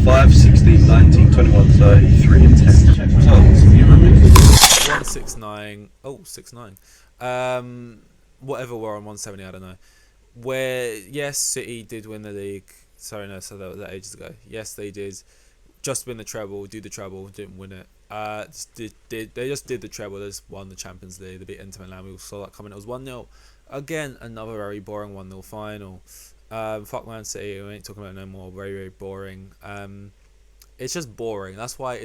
5, 16, 19, 21, 33, and 10. Results. You remember? 169. Oh, 69. Whatever we're on 170. I don't know. Where yes, City did win the league. Sorry, no, so that ages ago. Yes, they did. Just win the treble, do the treble, didn't win it. They just did the treble. They just won the Champions League. They beat Inter Milan. We saw that coming. It was 1-0. Again, another very boring 1-0 final. Fuck Man City. We ain't talking about it no more. Very very boring. It's just boring. That's why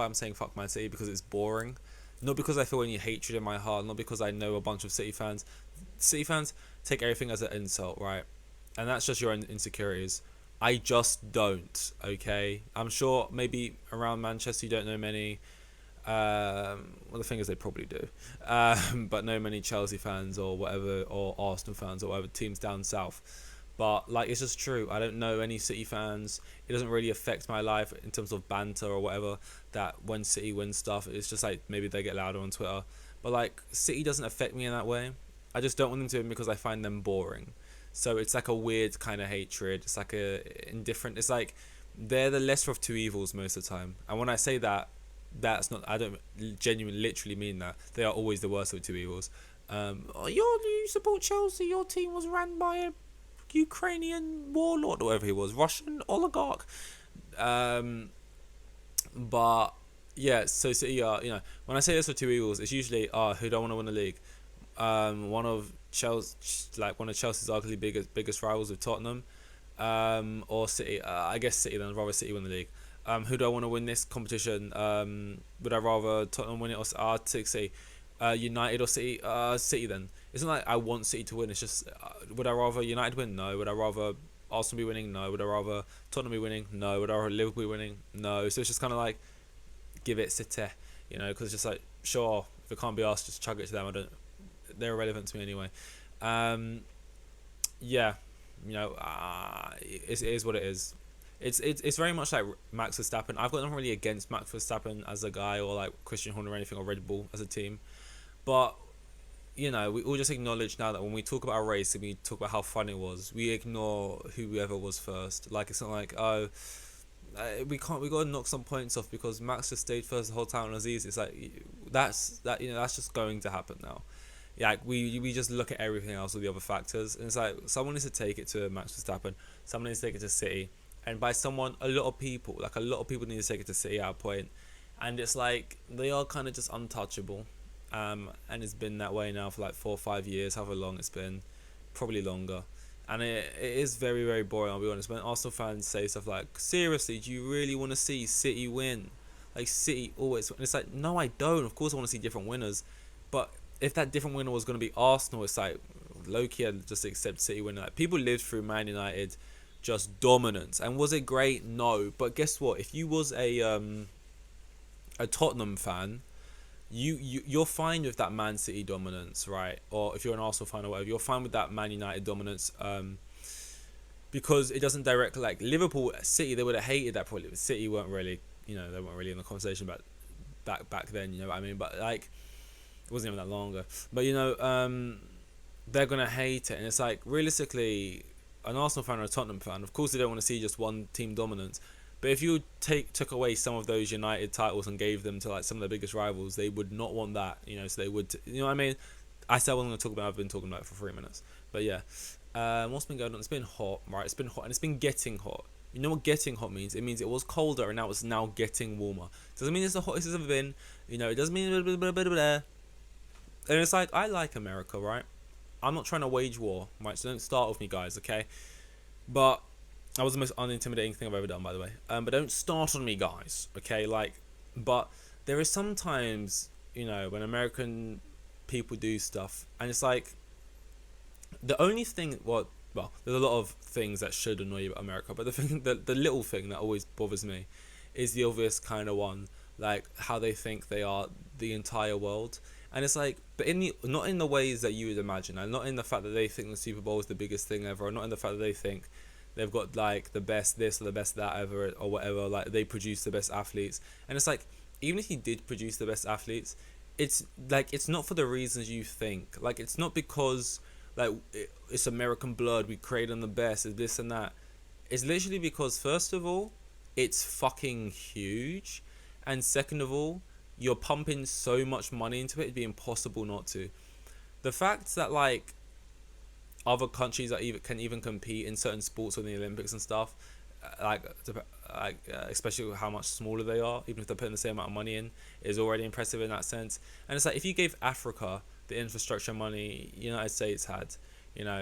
I'm saying fuck Man City, because it's boring. Not because I feel any hatred in my heart. Not because I know a bunch of City fans. City fans take everything as an insult, right? And that's just your own insecurities. I just don't. Okay, I'm sure maybe around Manchester you don't know many. Well, the thing is they probably do, but know many Chelsea fans or whatever, or Arsenal fans or whatever teams down south. But like, it's just true. I don't know any City fans. It doesn't really affect my life in terms of banter or whatever. That when City wins stuff, it's just like maybe they get louder on Twitter. But like, City doesn't affect me in that way. I just don't want them to win because I find them boring. So it's like a weird kind of hatred. It's like a indifferent. It's like they're the lesser of two evils most of the time. And when I say that, that's not. I don't genuinely, literally mean that. They are always the worst of two evils. You support Chelsea. Your team was ran by a Ukrainian warlord or whatever he was, Russian oligarch. But yeah, so City are, when I say this for two evils, it's usually who don't want to win the league. One of Chelsea's arguably biggest rivals with Tottenham, or City. I guess City. Then I'd rather City win the league. Who do I want to win this competition? Would I rather Tottenham win it or City? United or City? City then. It's not like I want City to win. It's just, would I rather United win? No. Would I rather Arsenal be winning? No. Would I rather Tottenham be winning? No. Would I rather Liverpool be winning? No. So it's just kind of like, give it City, because it's just like, sure, if it can't be us, just chug it to them. They're irrelevant to me anyway. Yeah, it is what it is. It's very much like Max Verstappen. I've got nothing really against Max Verstappen as a guy, or like Christian Horner or anything, or Red Bull as a team, but we all just acknowledge now that when we talk about a race and we talk about how fun it was, we ignore whoever was first. Like, it's not like, we got to knock some points off because Max just stayed first the whole time and it was easy. It's like, that's just going to happen now. Yeah, like we just look at everything else, all the other factors, and it's like someone needs to take it to Max Verstappen, someone needs to take it to City, and by someone, a lot of people need to take it to City at a point, and it's like they are kind of just untouchable, and it's been that way now for like 4 or 5 years, however long it's been, probably longer, and it is very very boring. I'll be honest. When Arsenal fans say stuff like, "Seriously, do you really want to see City win?" Like, City always, and it's like, no, I don't. Of course, I want to see different winners, but if that different winner was going to be Arsenal, it's like low-key I'd just accept City winning. Like, people lived through Man United just dominance, and was it great? No, but guess what? If you was a Tottenham fan, you're fine with that Man City dominance, right? Or if you're an Arsenal fan or whatever, you're fine with that Man United dominance, because it doesn't directly, like Liverpool, City, they would have hated that probably. City weren't really, they weren't really in the conversation about back then, you know what I mean? But like, it wasn't even that long ago. But they're gonna hate it, and it's like, realistically, an Arsenal fan or a Tottenham fan, of course they don't want to see just one team dominance. But if you took away some of those United titles and gave them to like some of their biggest rivals, they would not want that. So they would, you know what I mean? I said what I'm gonna talk about. I've been talking about it for 3 minutes. But yeah, what's been going on? It's been hot, right? It's been hot, and it's been getting hot. You know what getting hot means? It means it was colder and now it's now getting warmer. Doesn't mean it's the hottest it's ever been. It doesn't mean and it's like, I like America, right? I'm not trying to wage war, right? So don't start with me, guys, okay? But that was the most unintimidating thing I've ever done, by the way. But don't start on me, guys, okay? Like, but there is sometimes, when American people do stuff, and it's like, the only thing, well, there's a lot of things that should annoy you about America, but the little thing that always bothers me is the obvious kind of one, like how they think they are the entire world. And it's like, but not in the ways that you would imagine, and not in the fact that they think the Super Bowl is the biggest thing ever, or not in the fact that they think they've got like the best this or the best that ever or whatever, like they produce the best athletes. And it's like, even if you did produce the best athletes, it's like, it's not for the reasons you think. Like, it's not because like it's American blood, we create them the best, it's this and that. It's literally because, first of all, it's fucking huge. And second of all, you're pumping so much money into it, it'd be impossible not to. The fact that like other countries that even can even compete in certain sports or the Olympics and stuff, especially how much smaller they are, even if they're putting the same amount of money in, is already impressive in that sense. And it's like if you gave Africa the infrastructure money United States had,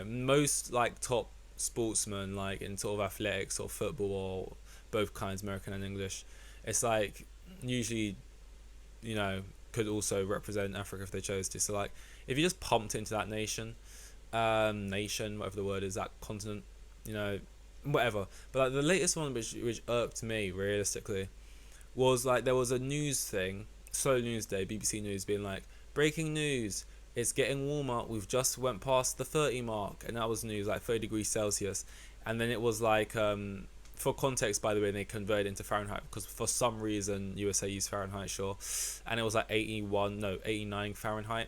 most like top sportsmen like in sort of athletics or football or both kinds, American and English, it's like usually could also represent Africa if they chose to. So like if you just pumped into that nation, whatever the word is, that continent, whatever. But like the latest one which irked me realistically was like there was a news thing, Slow News Day, BBC News, being like, breaking news, it's getting warmer, we've just went past the 30 mark, and that was news, like 30 degrees Celsius. And then it was like, for context, by the way, they converted into Fahrenheit because for some reason USA used Fahrenheit, sure, and it was like 89 Fahrenheit,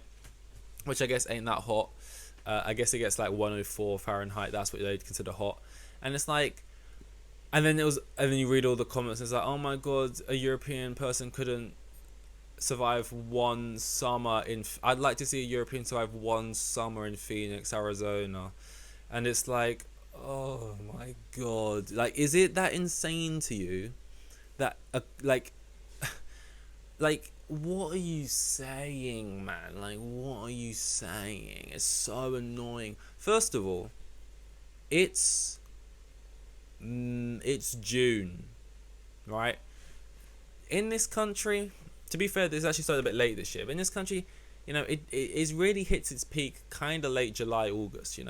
which I guess ain't that hot. I guess it gets like 104 Fahrenheit, that's what they'd consider hot. And it's like, and then you read all the comments, and it's like, oh my god, a European person couldn't survive one summer I'd like to see a European survive one summer in Phoenix, Arizona. And it's like, oh my god, like, is it that insane to you that like what are you saying, man? Like, what are you saying? It's so annoying. First of all, it's June, right? In this country, to be fair, this actually started a bit late this year, but in this country, it really hits its peak kind of late July, August,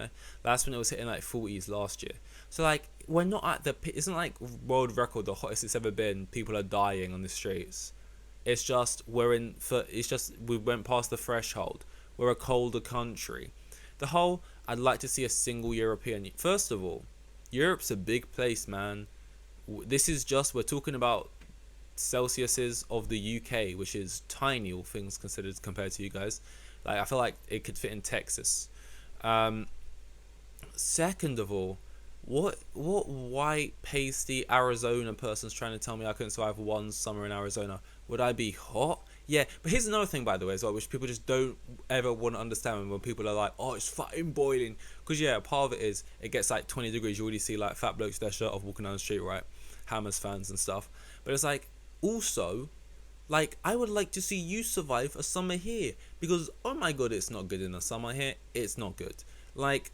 That's when it was hitting like 40s last year. So like, we're not at the peak. It's not like world record, the hottest it's ever been, people are dying on the streets. It's just, we went past the threshold. We're a colder country. I'd like to see a single European. First of all, Europe's a big place, man. We're talking about Celsiuses of the UK, which is tiny, all things considered, compared to you guys. Like, I feel like it could fit in Texas. Second of all, what white pasty Arizona person's trying to tell me I couldn't survive one summer in Arizona? Would I be hot? Yeah, but here's another thing, by the way, as well, which people just don't ever want to understand when people are like, oh, it's fucking boiling. Because, yeah, part of it is, it gets like 20 degrees. You already see like fat blokes with their shirt off walking down the street, right? Hammers fans and stuff. But it's like, also, like, I would like to see you survive a summer here. Because, oh my god, it's not good in the summer here. It's not good. Like,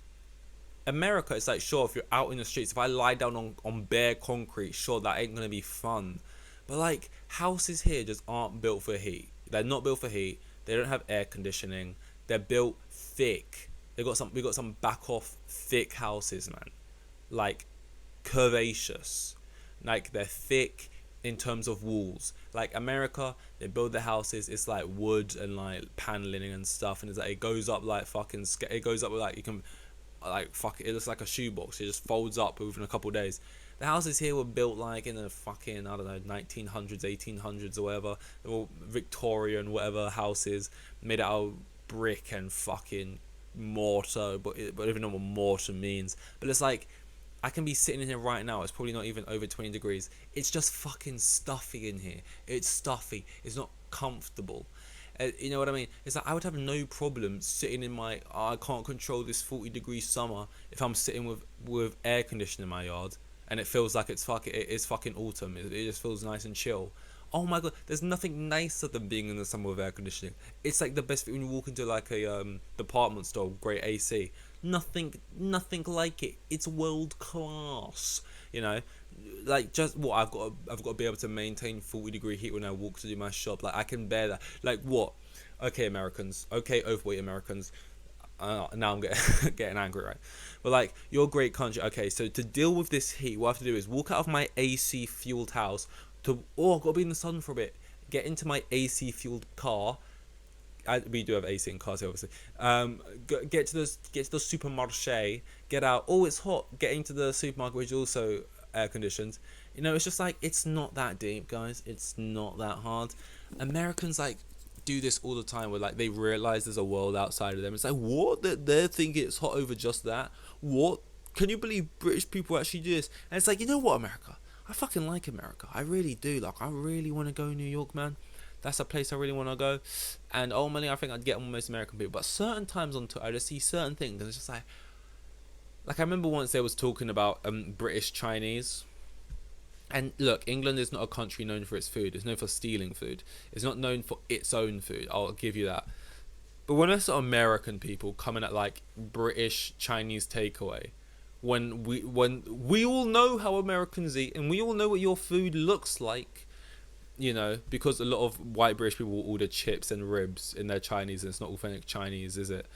America, it's like, sure, if you're out in the streets, if I lie down on bare concrete, sure, that ain't gonna be fun. But like, houses here just aren't built for heat. They're not built for heat. They don't have air conditioning. They're built thick. We got some back off thick houses, man. Like, curvaceous. Like, they're thick in terms of walls. Like, America, they build their houses, it's like wood and like paneling and stuff, and it's like, it goes up like fucking, it goes up with like, you can, like, fuck it looks like a shoebox. It just folds up within a couple of days. The houses here were built like in the fucking, I don't know, 1900s, 1800s or whatever. They're all Victorian whatever houses, made out of brick and fucking mortar, but even know what mortar means. But it's like, I can be sitting in here right now, it's probably not even over 20 degrees. It's just fucking stuffy in here. It's stuffy. It's not comfortable. You know what I mean? It's like, I would have no problem sitting in my, I can't control this 40-degree summer if I'm sitting with air conditioning in my yard and it feels like it's fucking autumn. It just feels nice and chill. Oh my god, there's nothing nicer than being in the summer with air conditioning. It's like the best thing when you walk into like a department store, great AC. Nothing like it. It's world class. Like, just what I've got to be able to maintain 40-degree heat when I walk to do my shop. Like, I can bear that. Like, what? Okay, Americans. Okay, overweight Americans. Now I'm getting angry, right? But like, you're a great country. Okay, so to deal with this heat, what I have to do is walk out of my AC fueled house I've got to be in the sun for a bit. Get into my AC fueled car. We do have AC in cars, obviously. Get to the supermarché. Get out. Oh, it's hot. Get into the supermarket, which is also air conditioned. It's just like, it's not that deep, guys. It's not that hard. Americans like do this all the time, where like they realize there's a world outside of them. It's like, what? They think it's hot over just that? What? Can you believe British people actually do this? And it's like, you know what, America? I fucking like America. I really do. Like, I really want to go New York, man. That's a place I really want to go. And ultimately, I think I'd get on most American people. But certain times on Twitter, I just see certain things, and it's just like I remember once they was talking about British Chinese. And look, England is not a country known for its food. It's known for stealing food. It's not known for its own food. I'll give you that. But when I saw American people coming at like British Chinese takeaway, when we all know how Americans eat and we all know what your food looks like, because a lot of white British people will order chips and ribs in their Chinese, and it's not authentic Chinese, is it?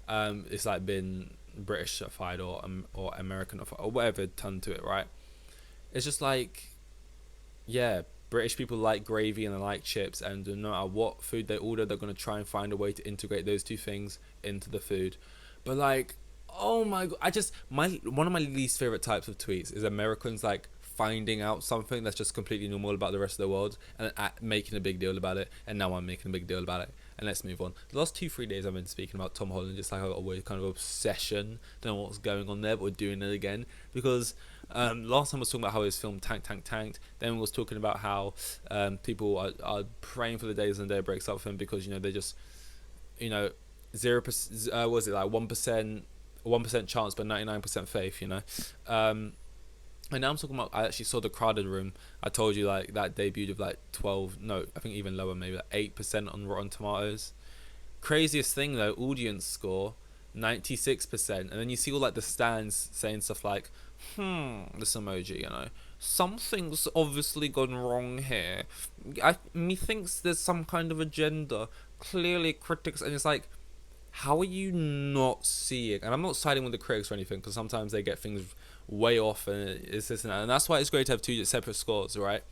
It's like been Britishified or Americanified or whatever done to it, right? It's just like, yeah, British people like gravy and they like chips, and no matter what food they order, they're gonna try and find a way to integrate those two things into the food. But like, oh my god, my one of my least favorite types of tweets is Americans like finding out something that's just completely normal about the rest of the world and making a big deal about it. And now I'm making a big deal about it. And let's move on. The last 2-3 days I've been speaking about Tom Holland, just like a weird kind of obsession. Don't know what's going on there, but we're doing it again because last time I was talking about how his film tanked. Then we was talking about how people are praying for the days and day breaks up for him because they just 0%. Was it like 1% chance but 99% faith? And now I'm talking about, I actually saw The Crowded Room. I told you like that debuted of like 12, no, I think even lower, maybe like 8% on Rotten Tomatoes. Craziest thing though, audience score 96%, and then you see all like the stands saying stuff like, this emoji, something's obviously gone wrong here. Methinks there's some kind of agenda. Clearly critics, and it's like, how are you not seeing? And I'm not siding with the critics or anything, because sometimes they get things way off, and it's this and that, and that's why it's great to have two separate scores, right?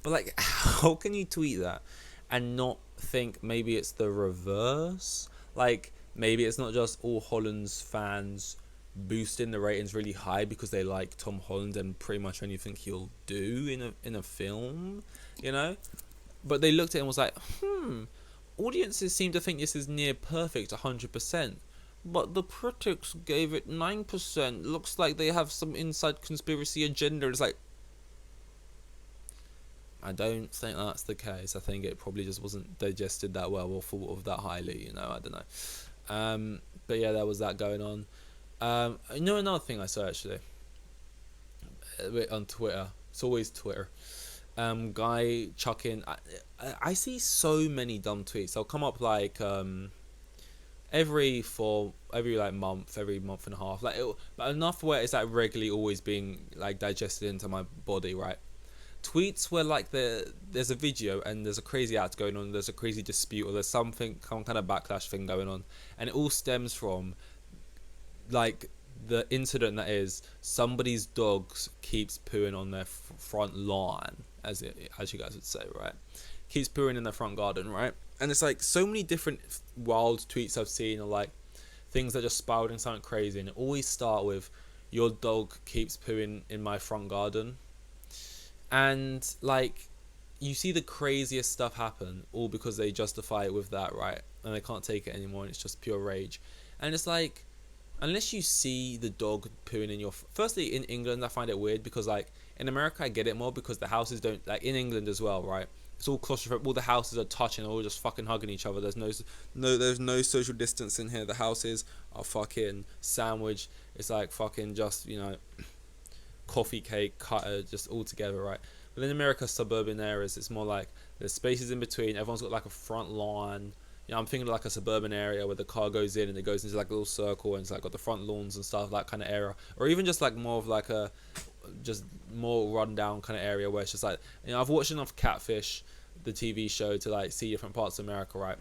But like, how can you tweet that and not think maybe it's the reverse? Like, maybe it's not just all Holland's fans boosting the ratings really high because they like Tom Holland and pretty much anything he'll do in a film, But they looked at it and was like, audiences seem to think this is near perfect 100%. But the critics gave it 9%. Looks like they have some inside conspiracy agenda. It's like, I don't think that's the case. I think it probably just wasn't digested that well or thought of that highly, I don't know. But yeah, there was that going on. Another thing I saw actually on Twitter. It's always Twitter. Guy chucking. I see so many dumb tweets. They'll come up like every month, every month and a half, but enough where it's like regularly always being like digested into my body, right? Tweets where like there's a video and there's a crazy act going on, there's a crazy dispute, or there's some kind of backlash thing going on, and it all stems from like the incident that is somebody's dogs keeps pooing on their front lawn, as you guys would say, right? Keeps pooing in their front garden, right? And it's like so many different wild tweets I've seen, or like things that just spiraled into something crazy, and it always start with, your dog keeps pooing in my front garden. And like, you see the craziest stuff happen all because they justify it with that, right? And they can't take it anymore, and it's just pure rage. And it's like, unless you see the dog pooing in your... Firstly, in England, I find it weird because, like, in America, I get it more because the houses don't... Like, in England as well, right? It's all claustrophobic. All the houses are touching, all just fucking hugging each other. There's no social distance in here. The houses are fucking sandwiched. It's like fucking just, coffee cake cutter, just all together, right? But in America, suburban areas, it's more like there's spaces in between. Everyone's got like a front lawn. I'm thinking of like a suburban area where the car goes in and it goes into like a little circle, and it's like got the front lawns and stuff, that kind of area. Or even just like more of like a just more rundown kind of area where it's just like, I've watched enough Catfish, the TV show, to like see different parts of America, right?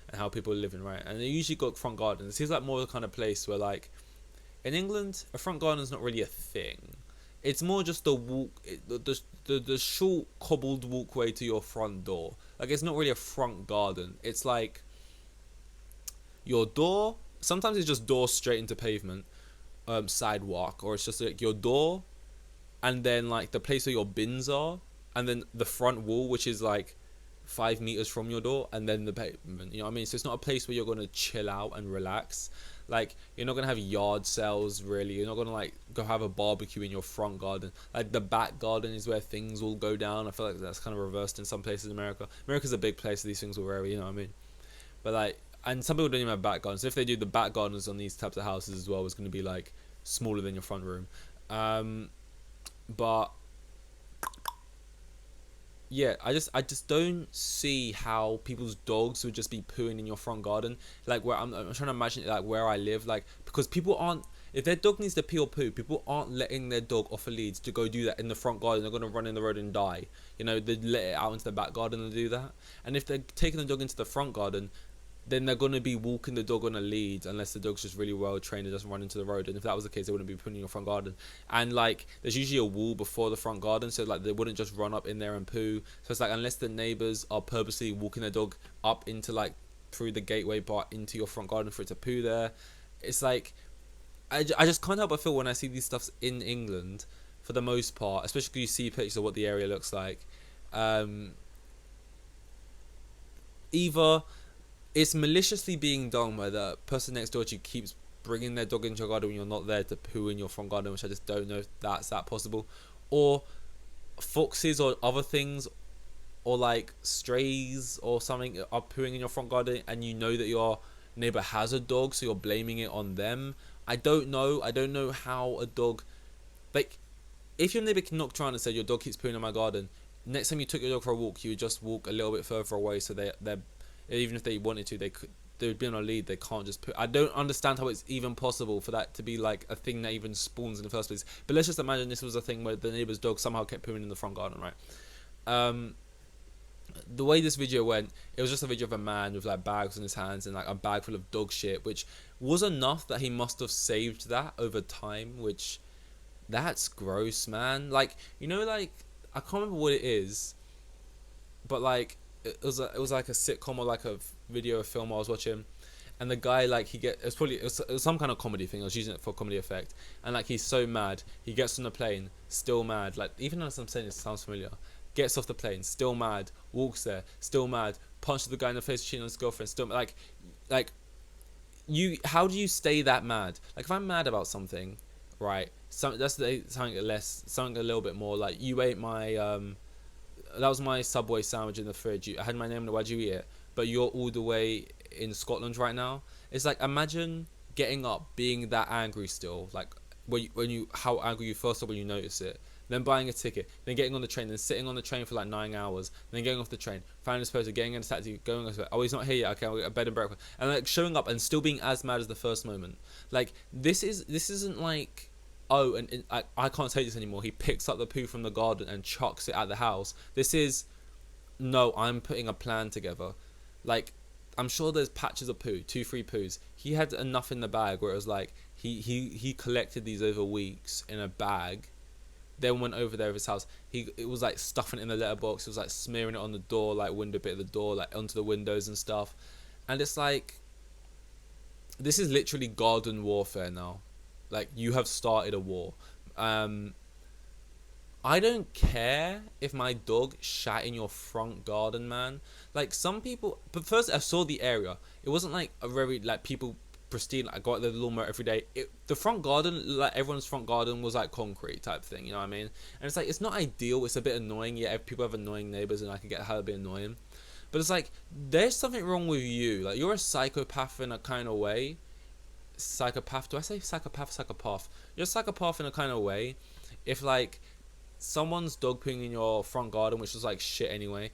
And how people are living, right? And they usually got front gardens. It seems like more the kind of place where, like, in England, a front garden is not really a thing. It's more just the walk, the short cobbled walkway to your front door. Like, it's not really a front garden. It's like your door. Sometimes it's just door straight into pavement, sidewalk, or it's just like your door, and then like the place where your bins are, and then the front wall, which is like 5 meters from your door, and then the pavement. You know what I mean? So it's not a place where you're gonna chill out and relax. Like, you're not gonna have yard sales really. You're not gonna like go have a barbecue in your front garden. Like, the back garden is where things will go down. I feel like that's kind of reversed in some places in America. America's a big place, so these things will vary, you know what I mean? But like, and some people don't even have back gardens. So if they do, the back gardens on these types of houses as well is going to be like smaller than your front room. But yeah, I just don't see how people's dogs would just be pooing in your front garden. Like, where I'm trying to imagine it, like where I live, like, because people aren't, if their dog needs to pee or poo, people aren't letting their dog off a lead to go do that in the front garden. They're gonna run in the road and die. You know, they let it out into the back garden and do that. And if they're taking the dog into the front garden, then they're going to be walking the dog on a lead unless the dog's just really well trained and doesn't run into the road. And if that was the case, they wouldn't be putting in your front garden. And like, there's usually a wall before the front garden, so like they wouldn't just run up in there and poo. So it's like, unless the neighbors are purposely walking their dog up into like through the gateway part into your front garden for it to poo there, it's like, I just can't help but feel when I see these stuffs in England, for the most part, especially because you see pictures of what the area looks like, either it's maliciously being done where the person next door to you keeps bringing their dog into your garden when you're not there to poo in your front garden, which I just don't know if that's that possible, or foxes or other things, or like strays or something are pooing in your front garden and you know that your neighbor has a dog, so you're blaming it on them. I don't know how a dog, like, if your neighbor knocked around and said your dog keeps pooing in my garden, next time you took your dog for a walk, you would just walk a little bit further away, so they're even if they wanted to, they would be on a lead. They can't just put. I don't understand how it's even possible for that to be like a thing that even spawns in the first place. But let's just imagine this was a thing where the neighbor's dog somehow kept pooing in the front garden, right? The way this video went, it was just a video of a man with like bags in his hands and like a bag full of dog shit, which was enough that he must have saved that over time, which, that's gross, man. Like, you know, like, I can't remember what it is, but like, it was like a sitcom or like a video, a film I was watching, and the guy, like, it was some kind of comedy thing. I was using it for comedy effect, and like, he's so mad, he gets on the plane, still mad, like, even as I'm saying this, it sounds familiar, gets off the plane, still mad, walks there, still mad, punches the guy in the face, cheating on his girlfriend, still like how do you stay that mad? Like, if I'm mad about something, right, something a little bit more, like, you ate my that was my Subway sandwich in the fridge. I had my name on it. Why'd you eat it? But you're all the way in Scotland right now. It's like, imagine getting up, being that angry still. Like, how angry you first are when you notice it. Then buying a ticket. Then getting on the train. Then sitting on the train for like 9 hours. Then getting off the train. Finding this person. Getting in a taxi. Going off. Oh, he's not here yet. Okay, I'll get a bed and breakfast. And like, showing up and still being as mad as the first moment. Like, this isn't like, oh, and I can't take this anymore. He picks up the poo from the garden and chucks it at the house. This is, no, I'm putting a plan together. Like, I'm sure there's patches of poo, 2-3 poos. He had enough in the bag where it was like, he collected these over weeks in a bag, then went over there of his house. It was like stuffing it in the letterbox. It was like smearing it on the door, like window bit of the door, like onto the windows and stuff. And it's like, this is literally garden warfare now. Like, you have started a war. I don't care if my dog shat in your front garden, man. Like, some people, but first I saw the area. It wasn't like a very, like, people pristine, like, I go out there with the lawnmower every day. The front garden, like, everyone's front garden was like concrete type thing, you know what I mean? And it's like, it's not ideal. It's a bit annoying. Yeah, people have annoying neighbors, and I can get how it'd be annoying. But it's like, there's something wrong with you. Like, you're a psychopath in a kind of way. Psychopath, do I say psychopath? You're a psychopath in a kind of way if, like, someone's dog peeing in your front garden, which is like shit anyway,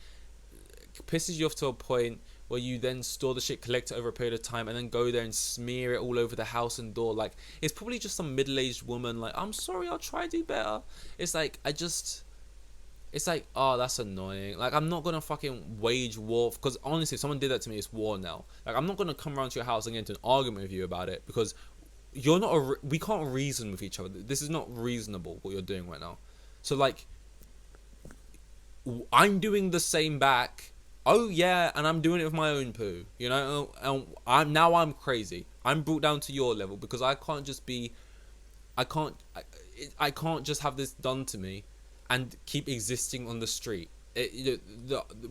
pisses you off to a point where you then store the shit, collect it over a period of time, and then go there and smear it all over the house and door. Like, it's probably just some middle-aged woman like, I'm sorry, I'll try to do better. It's like, it's like, oh, that's annoying. Like, I'm not gonna fucking wage war, because honestly, if someone did that to me, it's war now. Like, I'm not gonna come around to your house and get into an argument with you about it, because you're not we can't reason with each other. This is not reasonable, what you're doing right now. So, like, I'm doing the same back. Oh yeah, and I'm doing it with my own poo, you know. And I'm crazy. I'm brought down to your level, because I can't just be, I can't just have this done to me and keep existing on the street.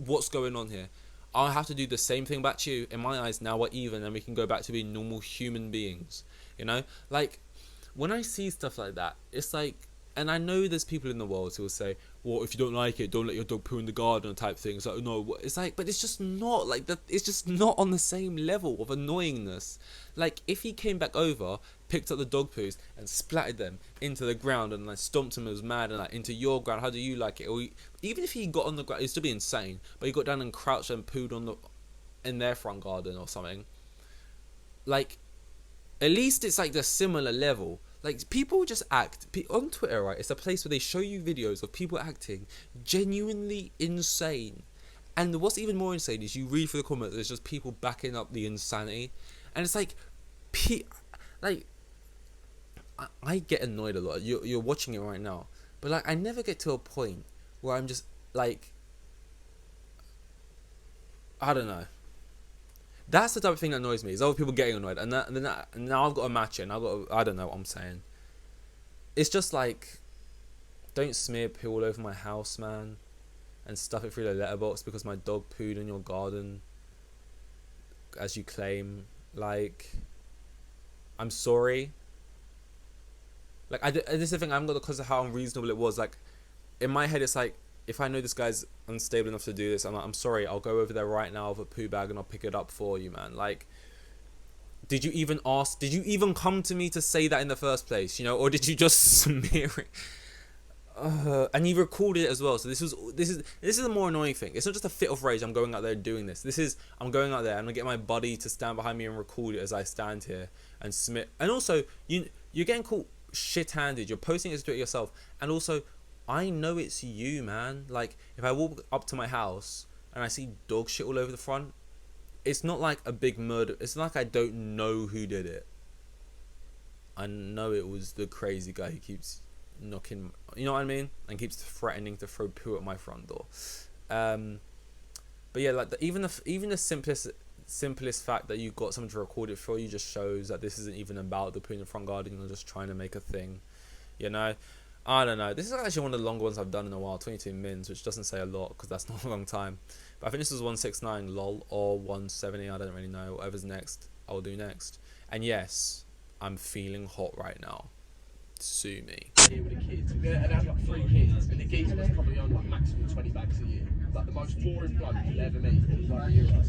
What's going on here? I'll have to do the same thing back to you. In my eyes, now we're even, and we can go back to being normal human beings. You know, like when I see stuff like that, it's like, and I know there's people in the world who will say, well, if you don't like it, don't let your dog poo in the garden type thing. It's like, no, it's like, but it's just not like that. It's just not on the same level of annoyingness. Like if he came back over, picked up the dog poos and splattered them into the ground and like stomped them, was mad, and like into your ground, how do you like it? Or even if he got on the ground, it'd still be insane. But he got down and crouched and pooed in their front garden or something. Like, at least it's like the similar level. Like, people just act on Twitter, right? It's a place where they show you videos of people acting genuinely insane. And what's even more insane is you read through the comments, there's just people backing up the insanity. And it's like, I get annoyed a lot. You're watching it right now. But, like, I never get to a point where I'm just, like, I don't know. That's the type of thing that annoys me, is other people getting annoyed. And now I've got to match it, and I don't know what I'm saying. It's just like, don't smear poo all over my house, man, and stuff it through the letterbox because my dog pooed in your garden, as you claim. Like, I'm sorry. Like, this is the thing, I haven't got, because of how unreasonable it was. Like, in my head, it's like, if I know this guy's unstable enough to do this, I'm like, I'm sorry, I'll go over there right now with a poo bag and I'll pick it up for you, man. Like, did you even ask? Did you even come to me to say that in the first place? You know, or did you just smear it? And you recorded it as well. So this is the more annoying thing. It's not just a fit of rage. I'm going out there and doing this. I'm going out there and I'm gonna get my buddy to stand behind me and record it as I stand here and smear. And also, you're getting caught shit-handed. You're posting it to do it yourself. And also, I know it's you, man. Like, if I walk up to my house and I see dog shit all over the front, it's not like a big murder. It's not like I don't know who did it. I know it was the crazy guy who keeps knocking, you know what I mean? And keeps threatening to throw poo at my front door. But yeah, like even the simplest fact that you got someone to record it for you just shows that this isn't even about the poo in the front garden. You're just trying to make a thing, you know? I don't know. This is actually one of the longer ones I've done in a while, 22 mins, which doesn't say a lot because that's not a long time. But I think this is 169 lol or 170. I don't really know. Whatever's next, I'll do next. And yes, I'm feeling hot right now. Sue me. Here with the kids, and I've got 3 kids, and the geezer was probably on like maximum 20 bags a year. Like the most boring bloke you'll ever meet. Like,